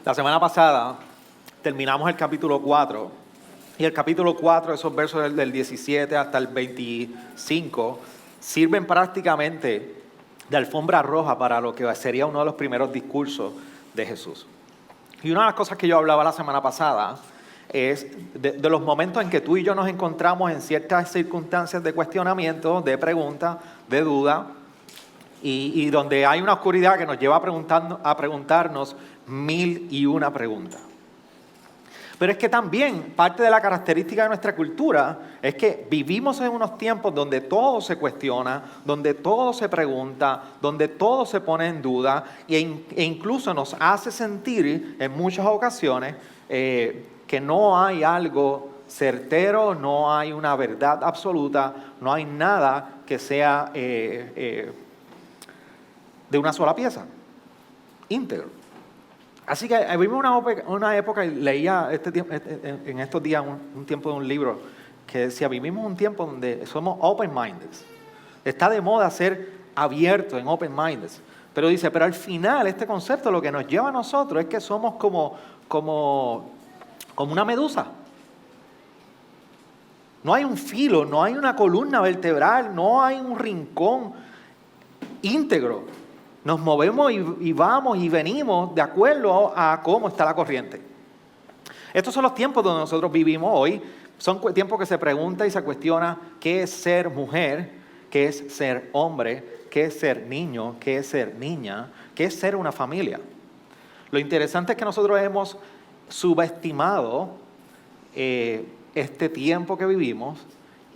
La semana pasada terminamos el capítulo 4 y el capítulo 4, esos versos del 17 hasta el 25, sirven prácticamente de alfombra roja para lo que sería uno de los primeros discursos de Jesús. Y una de las cosas que yo hablaba la semana pasada es de los momentos en que tú y yo nos encontramos en ciertas circunstancias de cuestionamiento, de pregunta, de duda, y donde hay una oscuridad que nos lleva a preguntarnos 1001 preguntas. Pero es que también parte de la característica de nuestra cultura es que vivimos en unos tiempos donde todo se cuestiona, donde todo se pregunta, donde todo se pone en duda e incluso nos hace sentir en muchas ocasiones que no hay algo certero, no hay una verdad absoluta, no hay nada que sea de una sola pieza, íntegro. Así que vivimos una época, y leía en estos días un tiempo de un libro que decía, vivimos un tiempo donde somos open-minded. Está de moda ser abierto en open-minded. Pero dice, pero al final este concepto lo que nos lleva a nosotros es que somos como una medusa. No hay un filo, no hay una columna vertebral, no hay un rincón íntegro. Nos movemos y vamos y venimos de acuerdo a cómo está la corriente. Estos son los tiempos donde nosotros vivimos hoy. Son tiempos que se pregunta y se cuestiona qué es ser mujer, qué es ser hombre, qué es ser niño, qué es ser niña, qué es ser una familia. Lo interesante es que nosotros hemos subestimado este tiempo que vivimos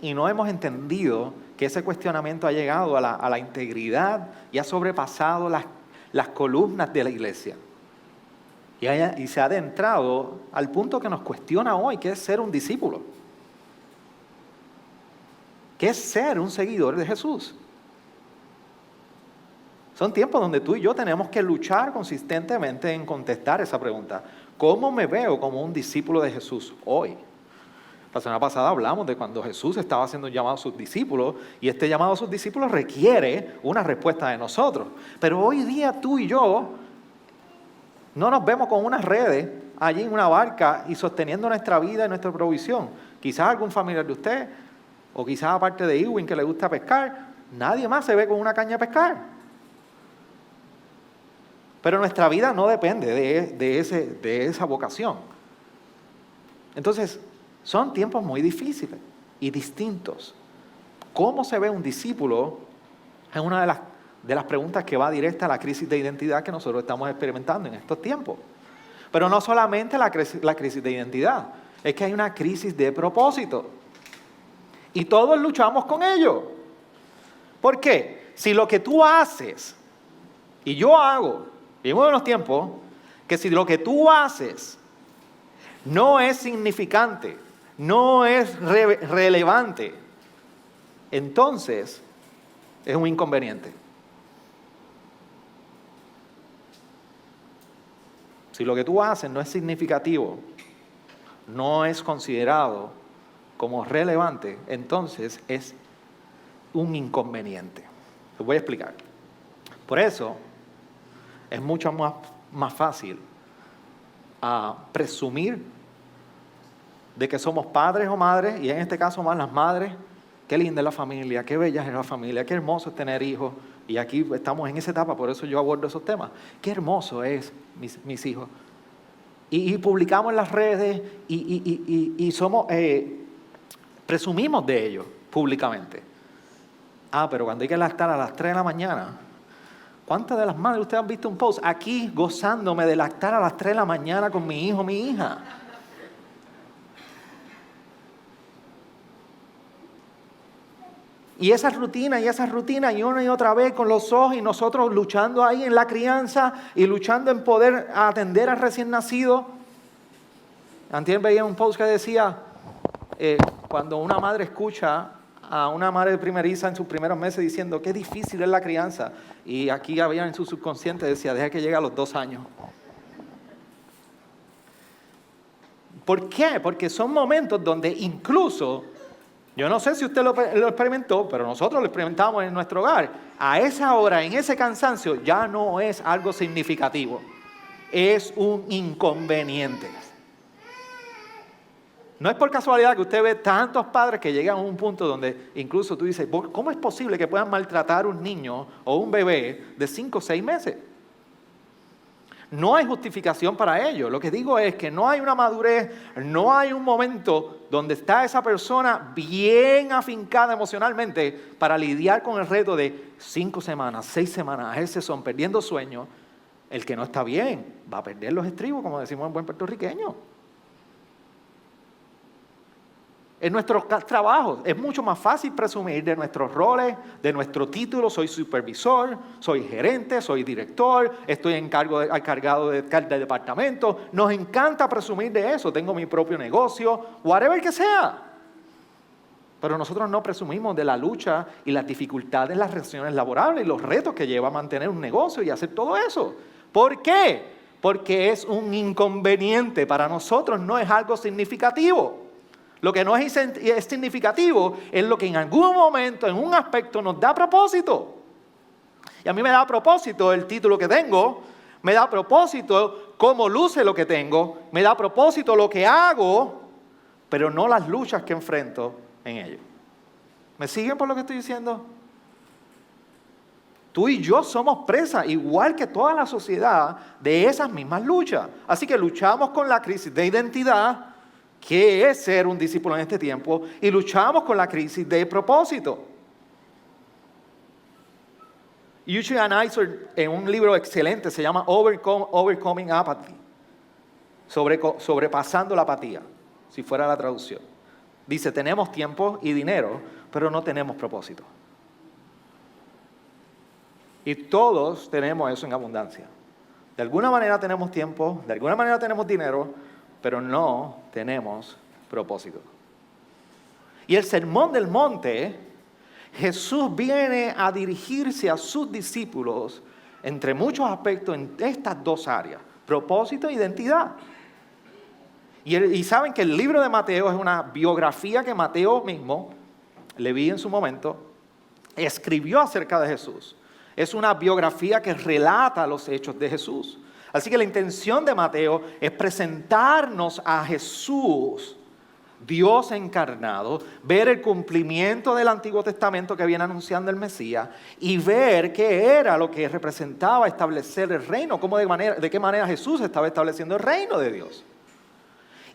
y no hemos entendido que ese cuestionamiento ha llegado a la integridad y ha sobrepasado las columnas de la iglesia. Y se ha adentrado al punto que nos cuestiona hoy, que es ser un discípulo. ¿Qué es ser un seguidor de Jesús? Son tiempos donde tú y yo tenemos que luchar consistentemente en contestar esa pregunta. ¿Cómo me veo como un discípulo de Jesús hoy? La semana pasada hablamos de cuando Jesús estaba haciendo un llamado a sus discípulos y este llamado a sus discípulos requiere una respuesta de nosotros. Pero hoy día tú y yo no nos vemos con unas redes allí en una barca y sosteniendo nuestra vida y nuestra provisión. Quizás algún familiar de usted o quizás aparte de Ewin que le gusta pescar, nadie más se ve con una caña de pescar. Pero nuestra vida no depende de esa vocación. Entonces, son tiempos muy difíciles y distintos. ¿Cómo se ve un discípulo? Es una de las preguntas que va directa a la crisis de identidad que nosotros estamos experimentando en estos tiempos. Pero no solamente la crisis de identidad, es que hay una crisis de propósito. Y todos luchamos con ello. ¿Por qué? Si lo que tú haces y yo hago, vivimos en unos tiempos que si lo que tú haces no es significante, no es relevante, entonces es un inconveniente. Si lo que tú haces no es significativo, no es considerado como relevante, entonces es un inconveniente. Te voy a explicar. Por eso es mucho más fácil presumir de que somos padres o madres, y en este caso más las madres. Qué linda es la familia, qué bella es la familia, qué hermoso es tener hijos. Y aquí estamos en esa etapa, por eso yo abordo esos temas. Qué hermoso es mis hijos. Y publicamos en las redes y somos, presumimos de ello públicamente. Pero cuando hay que lactar a las 3 de la mañana, ¿cuántas de las madres ustedes han visto un post aquí gozándome de lactar a las 3 de la mañana con mi hijo, mi hija? Y esa rutina y una y otra vez con los ojos y nosotros luchando ahí en la crianza y luchando en poder atender al recién nacido. Antier veía un post que decía, cuando una madre escucha a una madre primeriza en sus primeros meses diciendo qué difícil es la crianza. Y aquí había en su subconsciente, decía, deja que llegue a los 2 años. ¿Por qué? Porque son momentos donde incluso, yo no sé si usted lo experimentó, pero nosotros lo experimentamos en nuestro hogar. A esa hora, en ese cansancio, ya no es algo significativo. es un inconveniente. No es por casualidad que usted ve tantos padres que llegan a un punto donde incluso tú dices, ¿cómo es posible que puedan maltratar a un niño o un bebé de 5 o 6 meses? No hay justificación para ello. Lo que digo es que no hay una madurez, no hay un momento donde está esa persona bien afincada emocionalmente para lidiar con el reto de 5 semanas, 6 semanas, a ese son perdiendo sueño. El que no está bien va a perder los estribos, como decimos en buen puertorriqueño. En nuestros trabajos es mucho más fácil presumir de nuestros roles, de nuestro título. Soy supervisor, soy gerente, soy director, estoy encargado del departamento. Nos encanta presumir de eso. Tengo mi propio negocio, whatever que sea. Pero nosotros no presumimos de la lucha y las dificultades en las relaciones laborales y los retos que lleva a mantener un negocio y hacer todo eso. ¿Por qué? Porque es un inconveniente. Para nosotros no es algo significativo. Lo que no es significativo es lo que en algún momento, en un aspecto, nos da propósito. Y a mí me da propósito el título que tengo, me da propósito cómo luce lo que tengo, me da propósito lo que hago, pero no las luchas que enfrento en ello. ¿Me siguen por lo que estoy diciendo? Tú y yo somos presas, igual que toda la sociedad, de esas mismas luchas. Así que luchamos con la crisis de identidad, ¿qué es ser un discípulo en este tiempo? Y luchamos con la crisis de propósito. Eugene Eisner, en un libro excelente, se llama Overcoming Apathy, sobrepasando la apatía, si fuera la traducción. Dice, tenemos tiempo y dinero, pero no tenemos propósito. Y todos tenemos eso en abundancia. De alguna manera tenemos tiempo, de alguna manera tenemos dinero, pero no tenemos propósito. Y el Sermón del Monte, Jesús viene a dirigirse a sus discípulos entre muchos aspectos en estas dos áreas, propósito e identidad. Y saben que el libro de Mateo es una biografía que Mateo mismo, Leví en su momento, escribió acerca de Jesús. Es una biografía que relata los hechos de Jesús. Así que la intención de Mateo es presentarnos a Jesús, Dios encarnado, ver el cumplimiento del Antiguo Testamento que viene anunciando el Mesías y ver qué era lo que representaba establecer el reino, de qué manera Jesús estaba estableciendo el reino de Dios.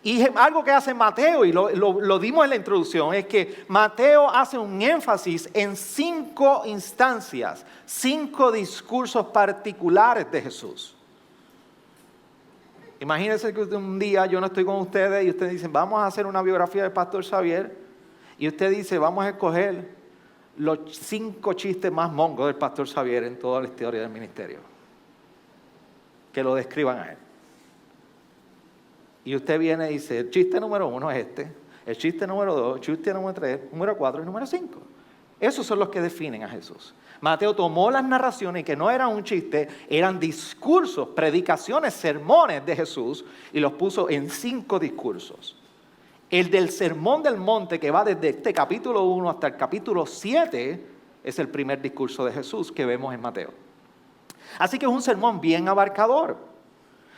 Y algo que hace Mateo, y lo dimos en la introducción, es que Mateo hace un énfasis en 5 instancias, 5 discursos particulares de Jesús. Imagínense que un día yo no estoy con ustedes y ustedes dicen, vamos a hacer una biografía del pastor Xavier, y usted dice, vamos a escoger los 5 chistes más mongos del pastor Xavier en toda la historia del ministerio, que lo describan a él. Y usted viene y dice, el chiste número 1 es este, el chiste número 2, el chiste número 3, número 4 y número 5. Esos son los que definen a Jesús. Mateo tomó las narraciones que no eran un chiste, eran discursos, predicaciones, sermones de Jesús y los puso en 5 discursos. El del Sermón del Monte, que va desde este capítulo 1 hasta el capítulo 7, es el primer discurso de Jesús que vemos en Mateo. Así que es un sermón bien abarcador.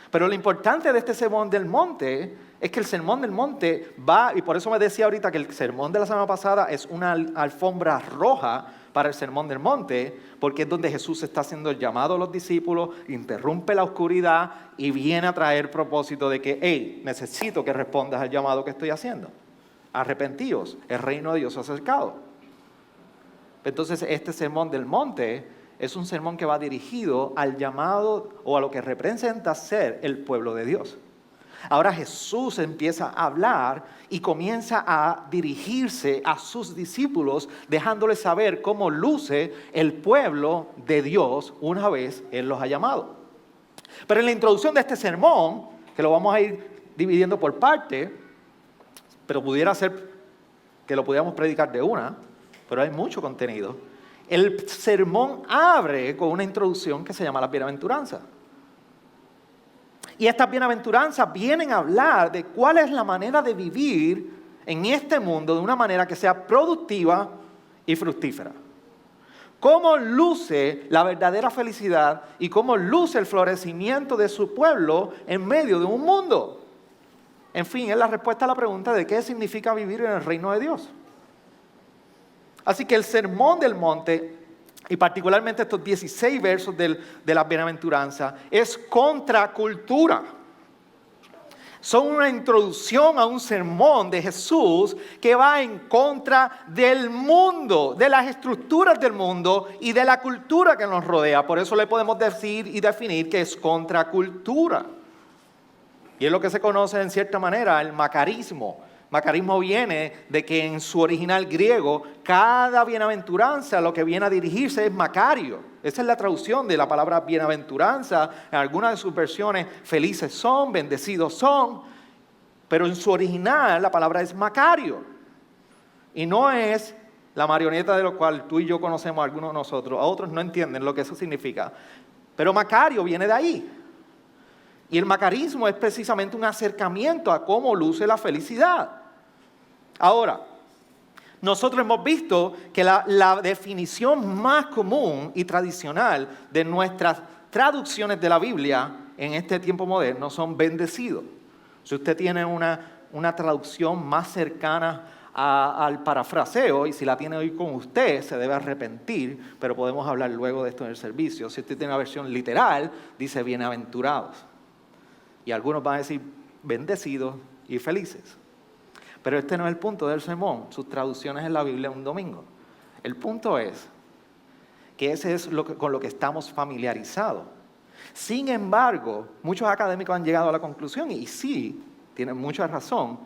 Pero lo importante de este Sermón del Monte es que el Sermón del Monte va, y por eso me decía ahorita que el sermón de la semana pasada es una alfombra roja para el Sermón del Monte, porque es donde Jesús está haciendo el llamado a los discípulos, interrumpe la oscuridad y viene a traer propósito de que, hey, necesito que respondas al llamado que estoy haciendo. Arrepentíos, el reino de Dios se ha acercado. Entonces este Sermón del Monte es un sermón que va dirigido al llamado o a lo que representa ser el pueblo de Dios. Ahora Jesús empieza a hablar y comienza a dirigirse a sus discípulos, dejándoles saber cómo luce el pueblo de Dios una vez Él los ha llamado. Pero en la introducción de este sermón, que lo vamos a ir dividiendo por parte, pero pudiera ser que lo pudiéramos predicar de una, pero hay mucho contenido. El sermón abre con una introducción que se llama las bienaventuranzas. Y estas bienaventuranzas vienen a hablar de cuál es la manera de vivir en este mundo de una manera que sea productiva y fructífera. cómo luce la verdadera felicidad y cómo luce el florecimiento de su pueblo en medio de un mundo. En fin, es la respuesta a la pregunta de qué significa vivir en el reino de Dios. Así que el Sermón del Monte, y particularmente estos 16 versos de la bienaventuranza, es contracultura. Son una introducción a un sermón de Jesús que va en contra del mundo, de las estructuras del mundo y de la cultura que nos rodea. Por eso le podemos decir y definir que es contracultura. Y es lo que se conoce en cierta manera el macarismo. Macarismo viene de que en su original griego, cada bienaventuranza lo que viene a dirigirse es Macario. Esa es la traducción de la palabra bienaventuranza. En algunas de sus versiones, felices son, bendecidos son. Pero en su original la palabra es Macario. Y no es la marioneta de lo cual tú y yo conocemos, algunos de nosotros. A otros no entienden lo que eso significa. Pero Macario viene de ahí. Y el macarismo es precisamente un acercamiento a cómo luce la felicidad. Ahora, nosotros hemos visto que la definición más común y tradicional de nuestras traducciones de la Biblia en este tiempo moderno son bendecidos. Si usted tiene una traducción más cercana al parafraseo, y si la tiene hoy con usted, se debe arrepentir, pero podemos hablar luego de esto en el servicio. Si usted tiene una versión literal, dice bienaventurados. Y algunos van a decir bendecidos y felices. Pero este no es el punto del sermón, sus traducciones en la Biblia un domingo. El punto es que ese es con lo que estamos familiarizados. Sin embargo, muchos académicos han llegado a la conclusión, y sí, tienen mucha razón,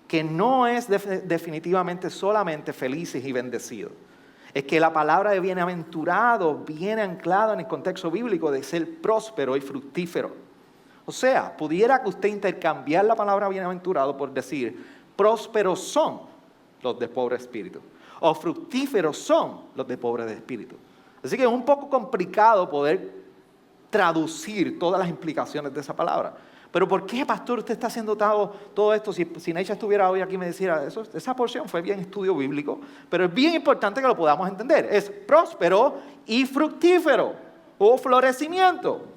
que no es definitivamente solamente felices y bendecidos. Es que la palabra de bienaventurado viene anclada en el contexto bíblico de ser próspero y fructífero. O sea, pudiera que usted intercambiar la palabra bienaventurado por decir prósperos son los de pobre espíritu, o fructíferos son los de pobre de espíritu. Así que es un poco complicado poder traducir todas las implicaciones de esa palabra. Pero ¿por qué, pastor, usted está haciendo todo esto? Si Neisha estuviera hoy aquí me dijera, esa porción fue bien estudio bíblico, pero es bien importante que lo podamos entender. Es próspero y fructífero, o florecimiento.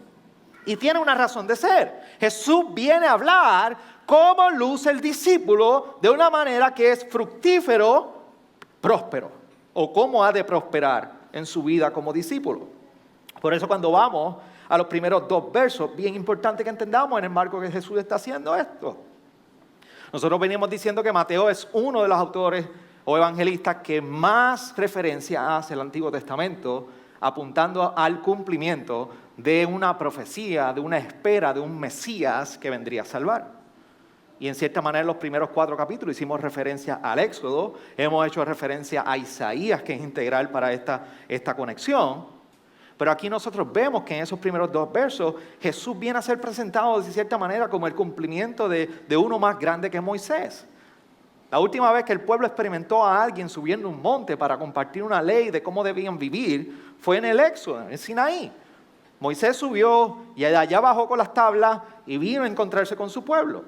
Y tiene una razón de ser. Jesús viene a hablar cómo luce el discípulo de una manera que es fructífero, próspero, o cómo ha de prosperar en su vida como discípulo. Por eso cuando vamos a los primeros 2 versos, bien importante que entendamos en el marco que Jesús está haciendo esto. Nosotros venimos diciendo que Mateo es uno de los autores o evangelistas que más referencia hace al Antiguo Testamento, apuntando al cumplimiento de una profecía, de una espera, de un Mesías que vendría a salvar. Y en cierta manera en los primeros 4 capítulos hicimos referencia al Éxodo, hemos hecho referencia a Isaías, que es integral para esta conexión. Pero aquí nosotros vemos que en esos primeros 2 versos Jesús viene a ser presentado de cierta manera como el cumplimiento de uno más grande que Moisés. La última vez que el pueblo experimentó a alguien subiendo un monte para compartir una ley de cómo debían vivir fue en el Éxodo, en Sinaí. Moisés subió y allá bajó con las tablas y vino a encontrarse con su pueblo.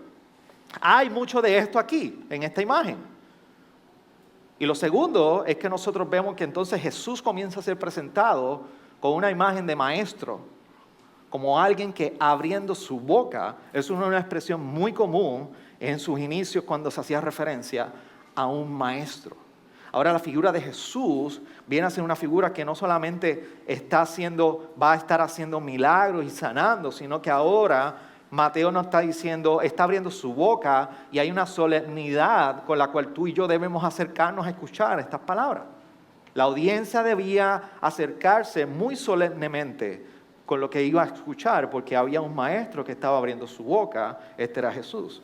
Hay mucho de esto aquí, en esta imagen. Y lo segundo es que nosotros vemos que entonces Jesús comienza a ser presentado con una imagen de maestro, como alguien que abriendo su boca, es una expresión muy común en sus inicios cuando se hacía referencia a un maestro. Ahora la figura de Jesús viene a ser una figura que no solamente va a estar haciendo milagros y sanando, sino que ahora Mateo nos está diciendo, está abriendo su boca y hay una solemnidad con la cual tú y yo debemos acercarnos a escuchar estas palabras. La audiencia debía acercarse muy solemnemente con lo que iba a escuchar, porque había un maestro que estaba abriendo su boca, este era Jesús.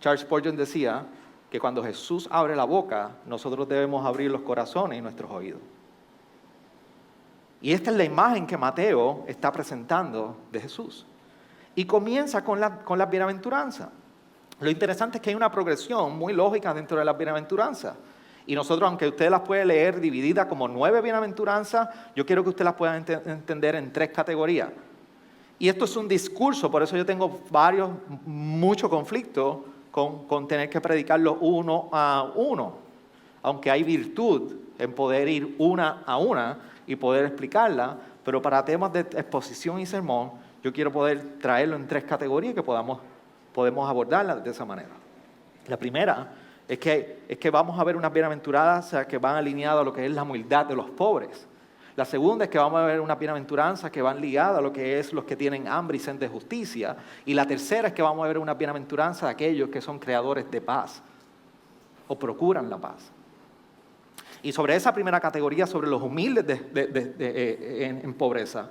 Charles Spurgeon decía que cuando Jesús abre la boca, nosotros debemos abrir los corazones y nuestros oídos. Y esta es la imagen que Mateo está presentando de Jesús. Y comienza con la bienaventuranza. Lo interesante es que hay una progresión muy lógica dentro de las bienaventuranzas. Y nosotros, aunque usted las puede leer divididas como 9 bienaventuranzas, yo quiero que usted las pueda entender en 3 categorías. Y esto es un discurso, por eso yo tengo mucho conflicto con tener que predicarlo uno a uno. Aunque hay virtud en poder ir una a una y poder explicarla, pero para temas de exposición y sermón, yo quiero poder traerlo en 3 categorías que podemos abordarlas de esa manera. La primera es que vamos a ver unas bienaventuranzas que van alineadas a lo que es la humildad de los pobres. La segunda es que vamos a ver unas bienaventuranzas que van ligadas a lo que es los que tienen hambre y sed de justicia. Y la tercera es que vamos a ver unas bienaventuranzas de aquellos que son creadores de paz o procuran la paz. Y sobre esa primera categoría, sobre los humildes en pobreza,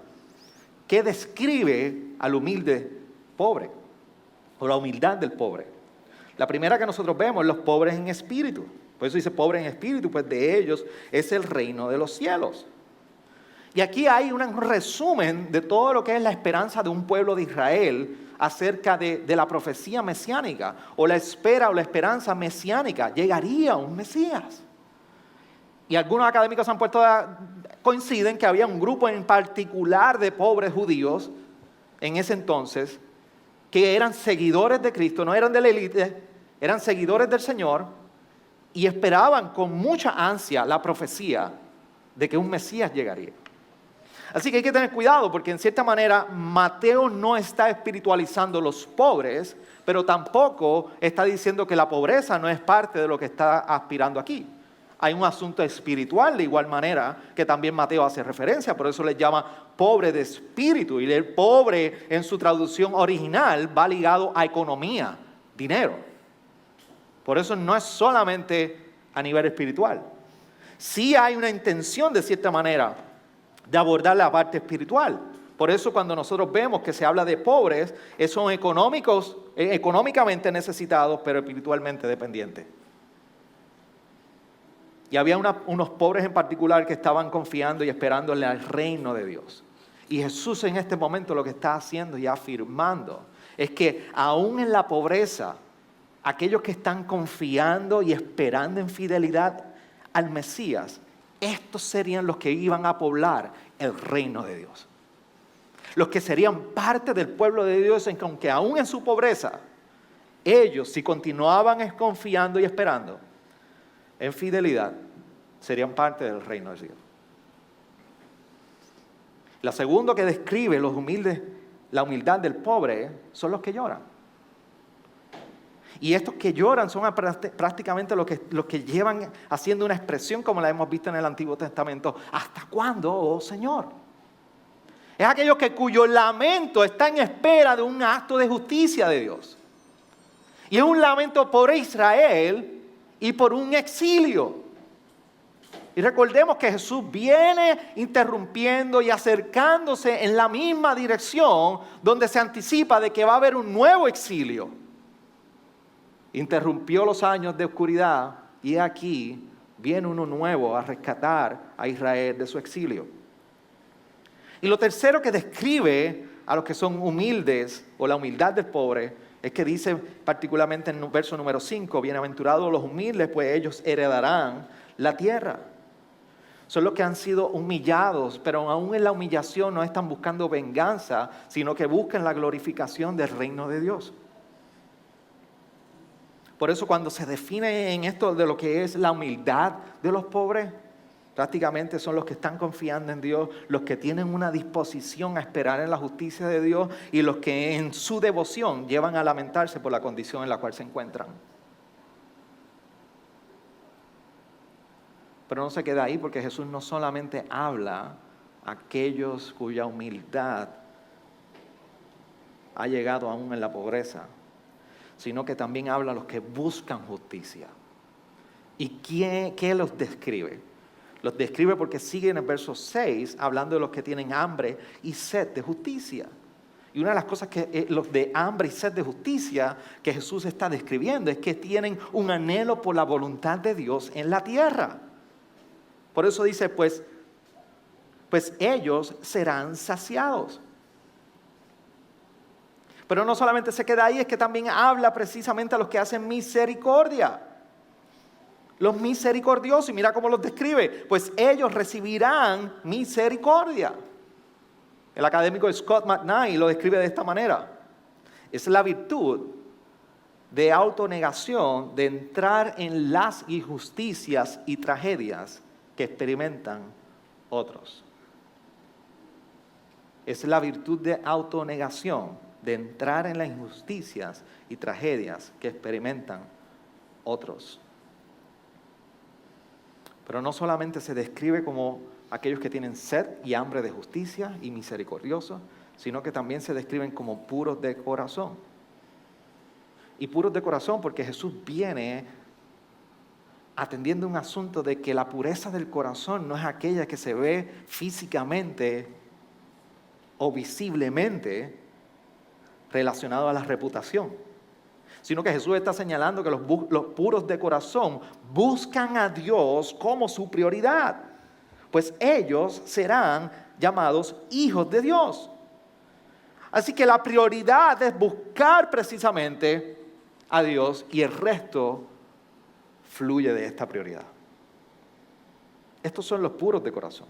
¿qué describe al humilde pobre o la humildad del pobre? La primera que nosotros vemos es los pobres en espíritu. Por eso dice pobres en espíritu, pues de ellos es el reino de los cielos. Y aquí hay un resumen de todo lo que es la esperanza de un pueblo de Israel acerca de la profecía mesiánica o la espera o la esperanza mesiánica. Llegaría un Mesías. Y algunos académicos coinciden que había un grupo en particular de pobres judíos en ese entonces que eran seguidores de Cristo, no eran de la élite, eran seguidores del Señor y esperaban con mucha ansia la profecía de que un Mesías llegaría. Así que hay que tener cuidado porque en cierta manera Mateo no está espiritualizando los pobres, pero tampoco está diciendo que la pobreza no es parte de lo que está aspirando aquí. Hay un asunto espiritual de igual manera que también Mateo hace referencia, por eso le llama pobre de espíritu. Y el pobre en su traducción original va ligado a economía, dinero. Por eso no es solamente a nivel espiritual. Sí hay una intención de cierta manera de abordar la parte espiritual. Por eso cuando nosotros vemos que se habla de pobres, son económicamente necesitados, pero espiritualmente dependientes. Y había unos pobres en particular que estaban confiando y esperándole al reino de Dios. Y Jesús en este momento lo que está haciendo y afirmando es que aún en la pobreza, aquellos que están confiando y esperando en fidelidad al Mesías, estos serían los que iban a poblar el reino de Dios. Los que serían parte del pueblo de Dios, en que aunque aún en su pobreza, ellos si continuaban confiando y esperando en fidelidad, serían parte del reino de Dios. La segunda que describe los humildes, la humildad del pobre, son los que lloran. Y estos que lloran son prácticamente los que llevan haciendo una expresión como la hemos visto en el Antiguo Testamento. ¿Hasta cuándo, oh Señor? Es aquellos cuyo lamento está en espera de un acto de justicia de Dios. Y es un lamento por Israel y por un exilio. Y recordemos que Jesús viene interrumpiendo y acercándose en la misma dirección donde se anticipa de que va a haber un nuevo exilio. Interrumpió los años de oscuridad y aquí viene uno nuevo a rescatar a Israel de su exilio. Y lo tercero que describe a los que son humildes o la humildad del pobre es que dice particularmente en el verso número 5, bienaventurados los humildes, pues ellos heredarán la tierra. Son los que han sido humillados, pero aún en la humillación no están buscando venganza, sino que buscan la glorificación del reino de Dios. Por eso cuando se define en esto de lo que es la humildad de los pobres, prácticamente son los que están confiando en Dios, los que tienen una disposición a esperar en la justicia de Dios y los que en su devoción llevan a lamentarse por la condición en la cual se encuentran. Pero no se queda ahí porque Jesús no solamente habla a aquellos cuya humildad ha llegado aún en la pobreza, sino que también habla a los que buscan justicia. ¿Y qué los describe? Los describe porque sigue en el verso 6 hablando de los que tienen hambre y sed de justicia. Y una de las cosas que los de hambre y sed de justicia que Jesús está describiendo es que tienen un anhelo por la voluntad de Dios en la tierra. Por eso dice, pues ellos serán saciados. Pero no solamente se queda ahí, es que también habla precisamente a los que hacen misericordia. Los misericordiosos, y mira cómo los describe, pues ellos recibirán misericordia. El académico Scott McKnight lo describe de esta manera. Es la virtud de autonegación, de entrar en las injusticias y tragedias que experimentan otros. Es la virtud de autonegación, de entrar en las injusticias y tragedias que experimentan otros. Pero no solamente se describe como aquellos que tienen sed y hambre de justicia y misericordiosos, sino que también se describen como puros de corazón. Y puros de corazón porque Jesús viene atendiendo un asunto de que la pureza del corazón no es aquella que se ve físicamente o visiblemente relacionado a la reputación, sino que Jesús está señalando que los puros de corazón buscan a Dios como su prioridad, pues ellos serán llamados hijos de Dios. Así que la prioridad es buscar precisamente a Dios y el resto fluye de esta prioridad. Estos son los puros de corazón.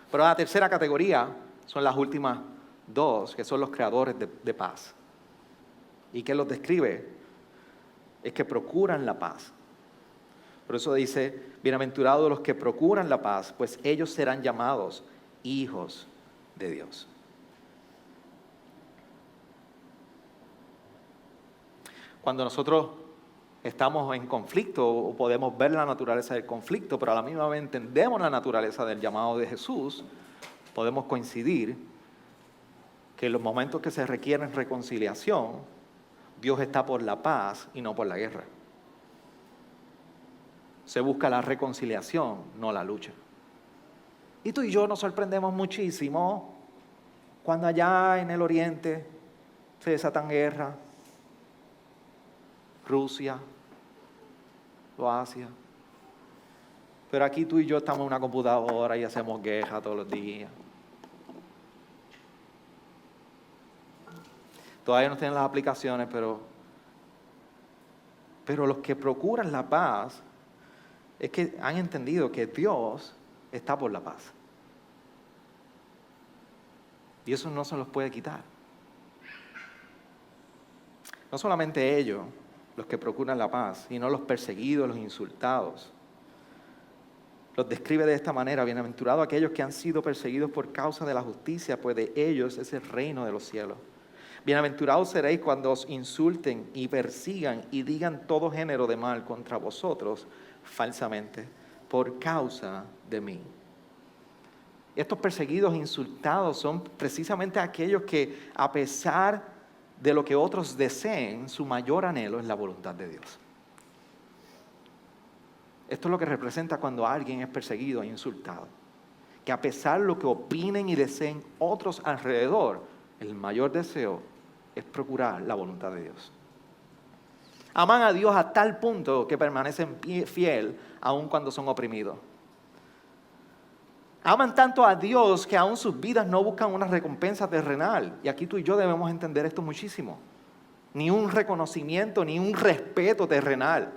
Pero la tercera categoría son las últimas dos, que son los creadores de paz. ¿Y qué los describe? Es que procuran la paz. Por eso dice, bienaventurados los que procuran la paz, pues ellos serán llamados hijos de Dios. Cuando nosotros estamos en conflicto o podemos ver la naturaleza del conflicto, pero a la misma vez entendemos la naturaleza del llamado de Jesús, podemos coincidir que en los momentos que se requieren reconciliación, Dios está por la paz y no por la guerra. Se busca la reconciliación, no la lucha. Y tú y yo nos sorprendemos muchísimo cuando allá en el oriente se desatan guerras. Rusia, Asia. Pero aquí tú y yo estamos en una computadora y hacemos guerra todos los días. Todavía no tienen las aplicaciones, pero los que procuran la paz es que han entendido que Dios está por la paz. Y eso no se los puede quitar. No solamente ellos, los que procuran la paz, sino los perseguidos, los insultados. Los describe de esta manera: bienaventurados aquellos que han sido perseguidos por causa de la justicia, pues de ellos es el reino de los cielos. Bienaventurados seréis cuando os insulten y persigan y digan todo género de mal contra vosotros falsamente, por causa de mí. Estos perseguidos e insultados son precisamente aquellos que, a pesar de lo que otros deseen, su mayor anhelo es la voluntad de Dios. Esto es lo que representa cuando alguien es perseguido e insultado. Que a pesar de lo que opinen y deseen otros alrededor, el mayor deseo es procurar la voluntad de Dios. Aman a Dios a tal punto que permanecen fiel aun cuando son oprimidos. Aman tanto a Dios que aún sus vidas no buscan una recompensa terrenal. Y aquí tú y yo debemos entender esto muchísimo. Ni un reconocimiento, ni un respeto terrenal.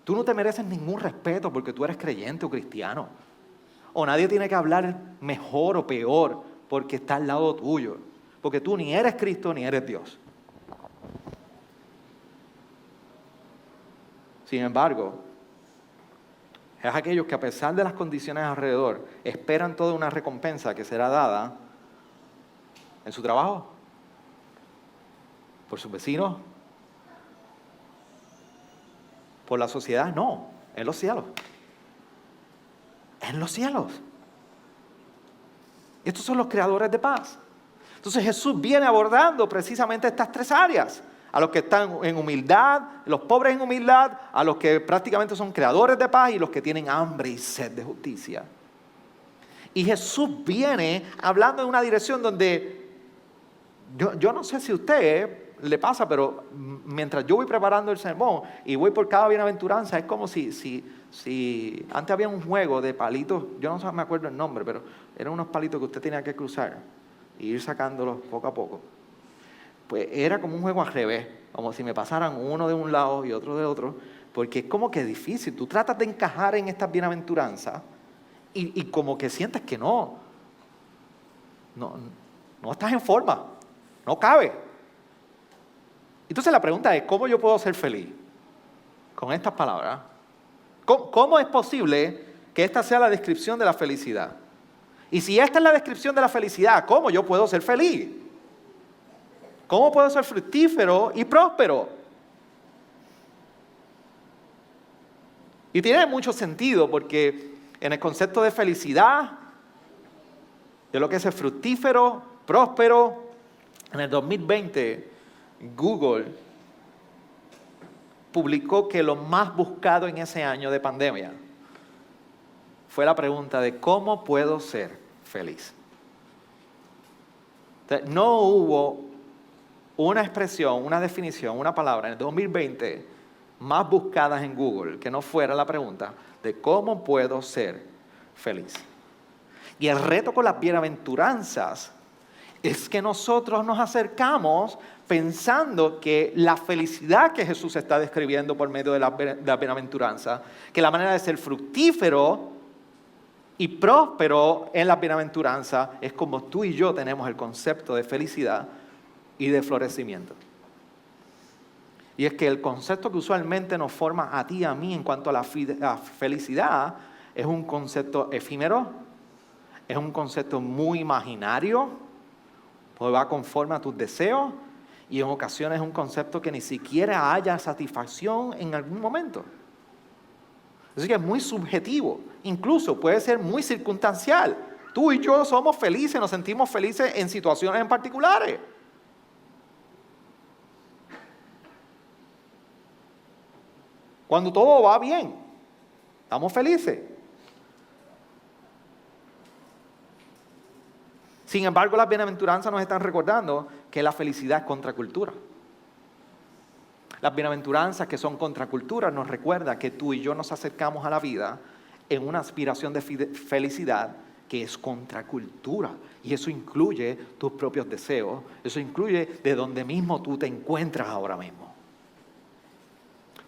Tú no te mereces ningún respeto porque tú eres creyente o cristiano. O nadie tiene que hablar mejor o peor porque está al lado tuyo. Porque tú ni eres Cristo ni eres Dios. Sin embargo, es aquellos que a pesar de las condiciones alrededor, esperan toda una recompensa que será dada en su trabajo, por sus vecinos, por la sociedad. No, en los cielos. En los cielos. Estos son los creadores de paz. Entonces Jesús viene abordando precisamente estas tres áreas. A los que están en humildad, los pobres en humildad, a los que prácticamente son creadores de paz y los que tienen hambre y sed de justicia. Y Jesús viene hablando en una dirección donde yo no sé si a usted le pasa, pero mientras yo voy preparando el sermón y voy por cada bienaventuranza, es como si antes había un juego de palitos, yo no me acuerdo el nombre, pero eran unos palitos que usted tenía que cruzar e ir sacándolos poco a poco. Pues era como un juego al revés, como si me pasaran uno de un lado y otro de otro, porque es como que difícil. Tú tratas de encajar en estas bienaventuranzas y como que sientes que no estás en forma, no cabe. Entonces la pregunta es, ¿cómo yo puedo ser feliz con estas palabras? ¿Cómo es posible que esta sea la descripción de la felicidad. Y si esta es la descripción de la felicidad, ¿cómo yo puedo ser feliz? ¿Cómo puedo ser fructífero y próspero? Y tiene mucho sentido porque en el concepto de felicidad, de lo que es ser fructífero, próspero, en el 2020 Google publicó que lo más buscado en ese año de pandemia fue la pregunta de ¿cómo puedo ser feliz? Entonces, no hubo una expresión, una definición, una palabra en el 2020 más buscadas en Google que no fuera la pregunta de ¿cómo puedo ser feliz? Y el reto con las bienaventuranzas es que nosotros nos acercamos pensando que la felicidad que Jesús está describiendo por medio de la bienaventuranza, que la manera de ser fructífero y próspero en la bienaventuranza es como tú y yo tenemos el concepto de felicidad y de florecimiento. Y es que el concepto que usualmente nos forma a ti y a mí en cuanto a la felicidad es un concepto efímero, es un concepto muy imaginario, pues va conforme a tus deseos y en ocasiones es un concepto que ni siquiera haya satisfacción en algún momento. Así que es muy subjetivo, incluso puede ser muy circunstancial. Tú y yo somos felices, nos sentimos felices en situaciones en particulares. Cuando todo va bien, estamos felices. Sin embargo, las bienaventuranzas nos están recordando que la felicidad es contracultura. Las bienaventuranzas que son contracultura nos recuerda que tú y yo nos acercamos a la vida en una aspiración de felicidad que es contracultura. Y eso incluye tus propios deseos, eso incluye de donde mismo tú te encuentras ahora mismo.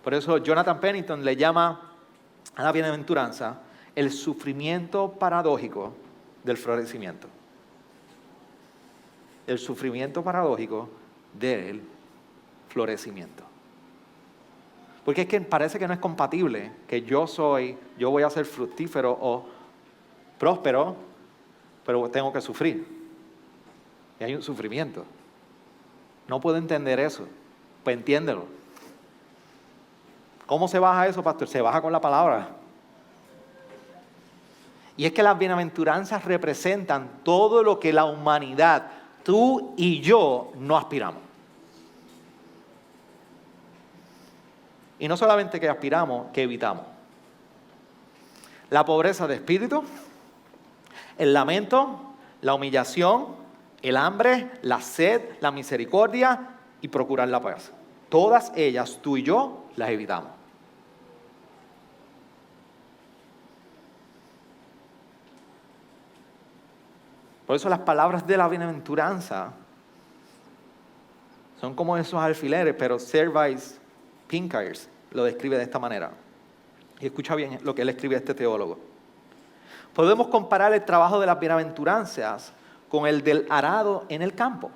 Por eso Jonathan Pennington le llama a la bienaventuranza el sufrimiento paradójico del florecimiento. El sufrimiento paradójico del florecimiento. Porque es que parece que no es compatible que yo voy a ser fructífero o próspero, pero tengo que sufrir. Y hay un sufrimiento. No puedo entender eso. Pues entiéndelo. ¿Cómo se baja eso, pastor? Se baja con la palabra. Y es que las bienaventuranzas representan todo lo que la humanidad, tú y yo, no aspiramos. Y no solamente que aspiramos, que evitamos. La pobreza de espíritu, el lamento, la humillación, el hambre, la sed, la misericordia y procurar la paz. Todas ellas, tú y yo, las evitamos. Por eso las palabras de la bienaventuranza son como esos alfileres, pero Servais Pincayers lo describe de esta manera. Y escucha bien lo que él escribe a este teólogo. Podemos comparar el trabajo de las bienaventuranzas con el del arado en el campo.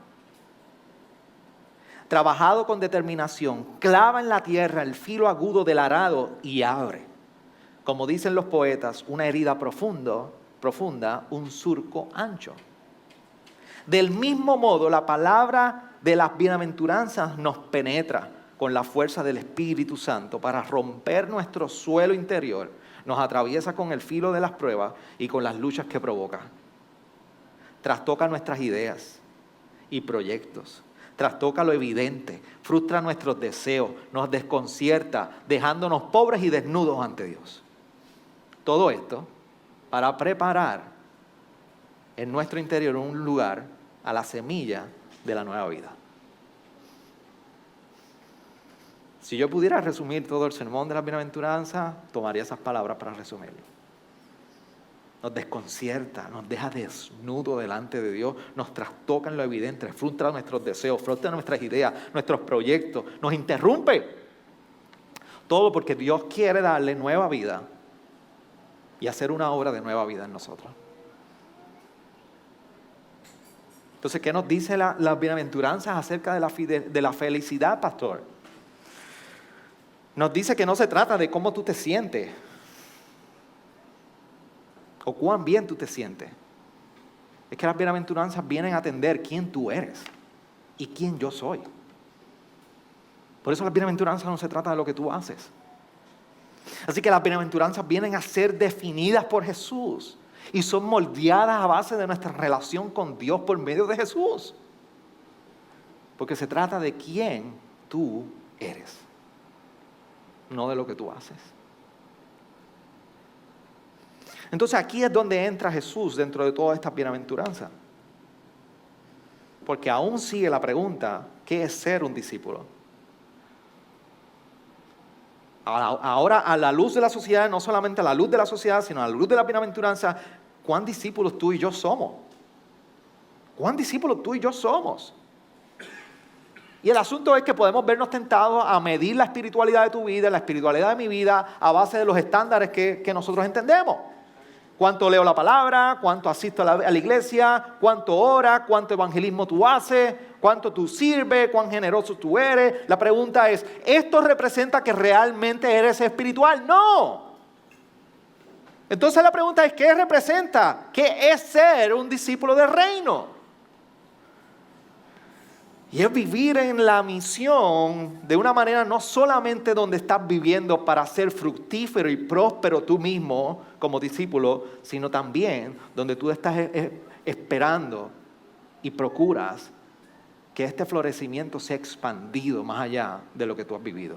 Trabajado con determinación, clava en la tierra el filo agudo del arado y abre. Como dicen los poetas, una herida profunda, un surco ancho. Del mismo modo, la palabra de las bienaventuranzas nos penetra con la fuerza del Espíritu Santo para romper nuestro suelo interior, nos atraviesa con el filo de las pruebas y con las luchas que provoca. Trastoca nuestras ideas y proyectos, trastoca lo evidente, frustra nuestros deseos, nos desconcierta, dejándonos pobres y desnudos ante Dios. Todo esto para preparar en nuestro interior un lugar a la semilla de la nueva vida. Si yo pudiera resumir todo el sermón de la bienaventuranza, tomaría esas palabras para resumirlo. Nos desconcierta, nos deja desnudo delante de Dios, nos trastoca en lo evidente, frustra nuestros deseos, frustra nuestras ideas, nuestros proyectos, nos interrumpe. Todo porque Dios quiere darle nueva vida y hacer una obra de nueva vida en nosotros. Entonces, ¿qué nos dice las bienaventuranzas acerca de la felicidad, pastor? Nos dice que no se trata de cómo tú te sientes. o cuán bien tú te sientes. Es que las bienaventuranzas vienen a atender quién tú eres y quién yo soy. Por eso las bienaventuranzas no se trata de lo que tú haces. Así que las bienaventuranzas vienen a ser definidas por Jesús y son moldeadas a base de nuestra relación con Dios por medio de Jesús. Porque se trata de quién tú eres, no de lo que tú haces. Entonces aquí es donde entra Jesús dentro de todas estas bienaventuranzas. Porque aún sigue la pregunta, ¿qué es ser un discípulo? Ahora, a la luz de la sociedad, no solamente a la luz de la sociedad, sino a la luz de la bienaventuranza, ¿cuán discípulos tú y yo somos? ¿Cuán discípulos tú y yo somos? Y el asunto es que podemos vernos tentados a medir la espiritualidad de tu vida, la espiritualidad de mi vida, a base de los estándares que nosotros entendemos. ¿Cuánto leo la palabra? ¿Cuánto asisto a la iglesia? ¿Cuánto oras? ¿Cuánto evangelismo tú haces? ¿Cuánto tú sirves? ¿Cuán generoso tú eres? La pregunta es, ¿esto representa que realmente eres espiritual? ¡No! Entonces la pregunta es, ¿qué representa? ¿Qué es ser un discípulo del reino? Y es vivir en la misión de una manera no solamente donde estás viviendo para ser fructífero y próspero tú mismo como discípulo, sino también donde tú estás esperando y procuras que este florecimiento sea expandido más allá de lo que tú has vivido.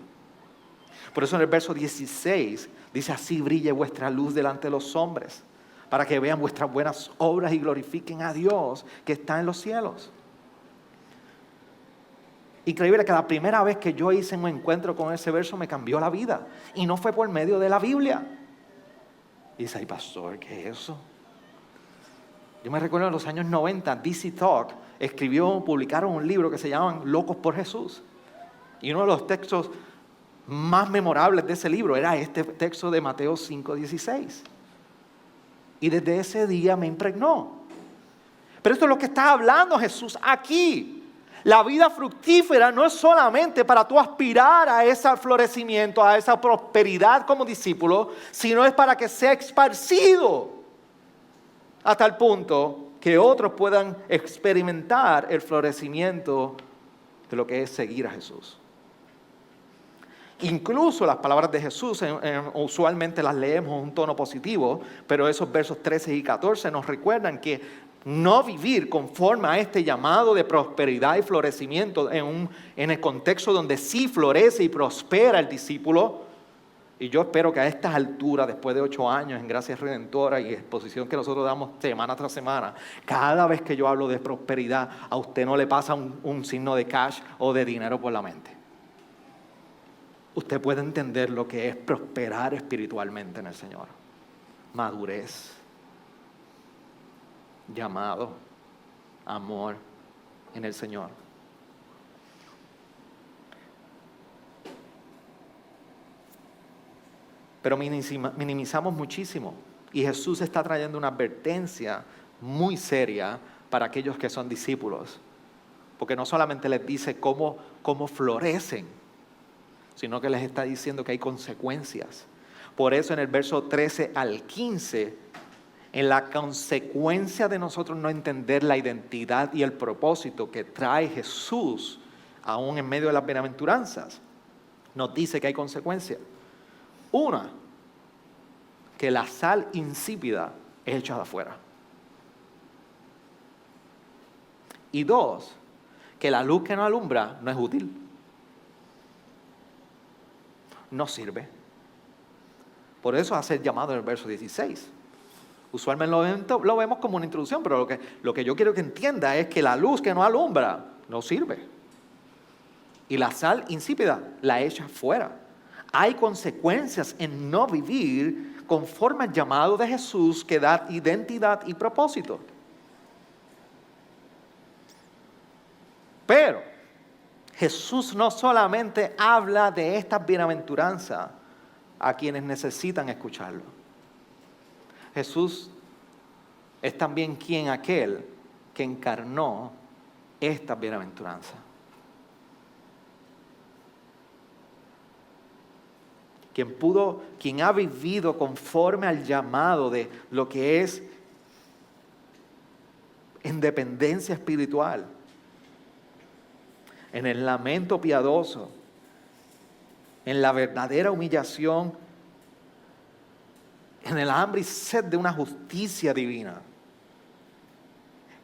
Por eso en el verso 16 dice, así brille vuestra luz delante de los hombres, para que vean vuestras buenas obras y glorifiquen a Dios que está en los cielos. Increíble que la primera vez que yo hice un encuentro con ese verso me cambió la vida. Y no fue por medio de la Biblia. Y dice, ay pastor, ¿qué es eso? Yo me recuerdo en los años 90, DC Talk publicaron un libro que se llama Locos por Jesús. Y uno de los textos más memorables de ese libro era este texto de Mateo 5:16. Y desde ese día me impregnó. Pero esto es lo que está hablando Jesús aquí. La vida fructífera no es solamente para tú aspirar a ese florecimiento, a esa prosperidad como discípulo, sino es para que sea esparcido hasta el punto que otros puedan experimentar el florecimiento de lo que es seguir a Jesús. Incluso las palabras de Jesús usualmente las leemos en un tono positivo, pero esos versos 13 y 14 nos recuerdan que no vivir conforme a este llamado de prosperidad y florecimiento en el contexto donde sí florece y prospera el discípulo. Y yo espero que a estas alturas, después de 8 años en Gracia Redentora y exposición que nosotros damos semana tras semana, cada vez que yo hablo de prosperidad, a usted no le pasa un signo de cash o de dinero por la mente. Usted puede entender lo que es prosperar espiritualmente en el Señor. Madurez, llamado, amor en el Señor. Pero minimizamos muchísimo. Y Jesús está trayendo una advertencia muy seria para aquellos que son discípulos. Porque no solamente les dice cómo florecen, sino que les está diciendo que hay consecuencias. Por eso en el verso 13 al 15, en la consecuencia de nosotros no entender la identidad y el propósito que trae Jesús, aún en medio de las bienaventuranzas, nos dice que hay consecuencias. Una, que la sal insípida es echada afuera. Y dos, que la luz que no alumbra no es útil. No sirve. Por eso hace el llamado en el verso 16. Usualmente lo vemos como una introducción, pero lo que yo quiero que entienda es que la luz que no alumbra no sirve. Y la sal insípida la echa fuera. Hay consecuencias en no vivir conforme al llamado de Jesús que da identidad y propósito. Pero Jesús no solamente habla de estas bienaventuranzas a quienes necesitan escucharlo. Jesús es también aquel que encarnó estas bienaventuranzas. quien ha vivido conforme al llamado de lo que es independencia espiritual, en el lamento piadoso, en la verdadera humillación, en el hambre y sed de una justicia divina,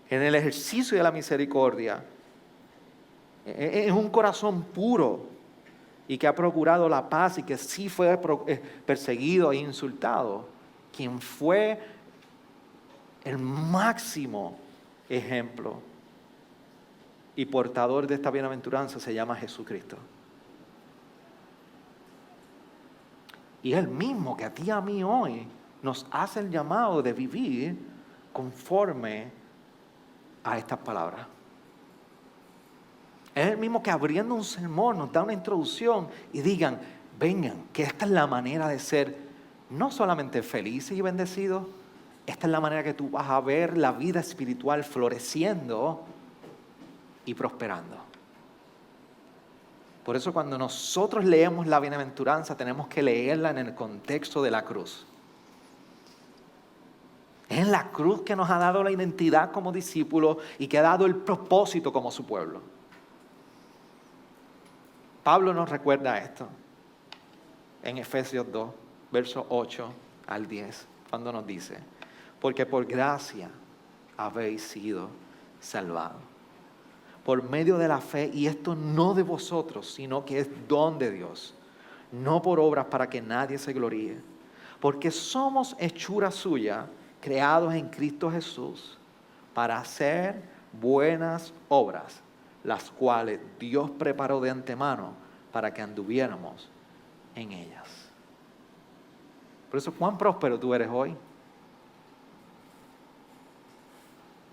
en el ejercicio de la misericordia, en un corazón puro y que ha procurado la paz y que sí fue perseguido e insultado, quien fue el máximo ejemplo y portador de esta bienaventuranza se llama Jesucristo. Y Él mismo que a ti y a mí hoy nos hace el llamado de vivir conforme a estas palabras. Es el mismo que abriendo un sermón nos da una introducción y digan, vengan, que esta es la manera de ser no solamente felices y bendecidos, esta es la manera que tú vas a ver la vida espiritual floreciendo y prosperando. Por eso cuando nosotros leemos la bienaventuranza tenemos que leerla en el contexto de la cruz. Es en la cruz que nos ha dado la identidad como discípulos y que ha dado el propósito como su pueblo. Pablo nos recuerda esto en Efesios 2, versos 8 al 10, cuando nos dice, porque por gracia habéis sido salvados, por medio de la fe, y esto no de vosotros, sino que es don de Dios, no por obras para que nadie se gloríe, porque somos hechura suya, creados en Cristo Jesús, para hacer buenas obras, las cuales Dios preparó de antemano para que anduviéramos en ellas. Por eso, ¿cuán próspero tú eres hoy?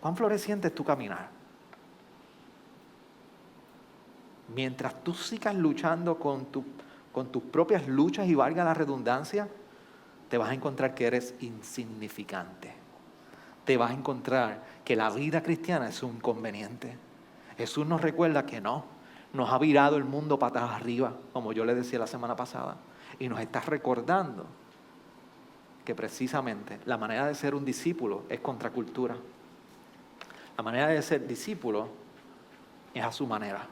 ¿Cuán floreciente es tu caminar? Mientras tú sigas luchando con tus propias luchas y valga la redundancia, te vas a encontrar que eres insignificante. Te vas a encontrar que la vida cristiana es un inconveniente. Jesús nos recuerda que no, nos ha virado el mundo patas arriba, como yo le decía la semana pasada, y nos está recordando que precisamente la manera de ser un discípulo es contracultura. La manera de ser discípulo es a su manera.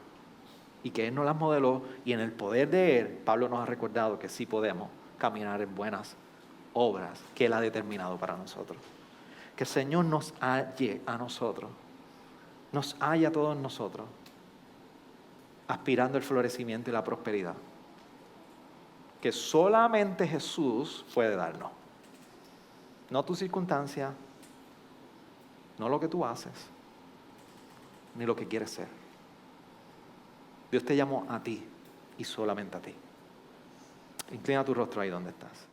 Y que Él nos las modeló y en el poder de Él, Pablo nos ha recordado que sí podemos caminar en buenas obras que Él ha determinado para nosotros. Que el Señor nos halle a nosotros, nos haya a todos nosotros, aspirando al florecimiento y la prosperidad. Que solamente Jesús puede darnos. No tu circunstancia, no lo que tú haces, ni lo que quieres ser. Dios te llamó a ti y solamente a ti. Inclina tu rostro ahí donde estás.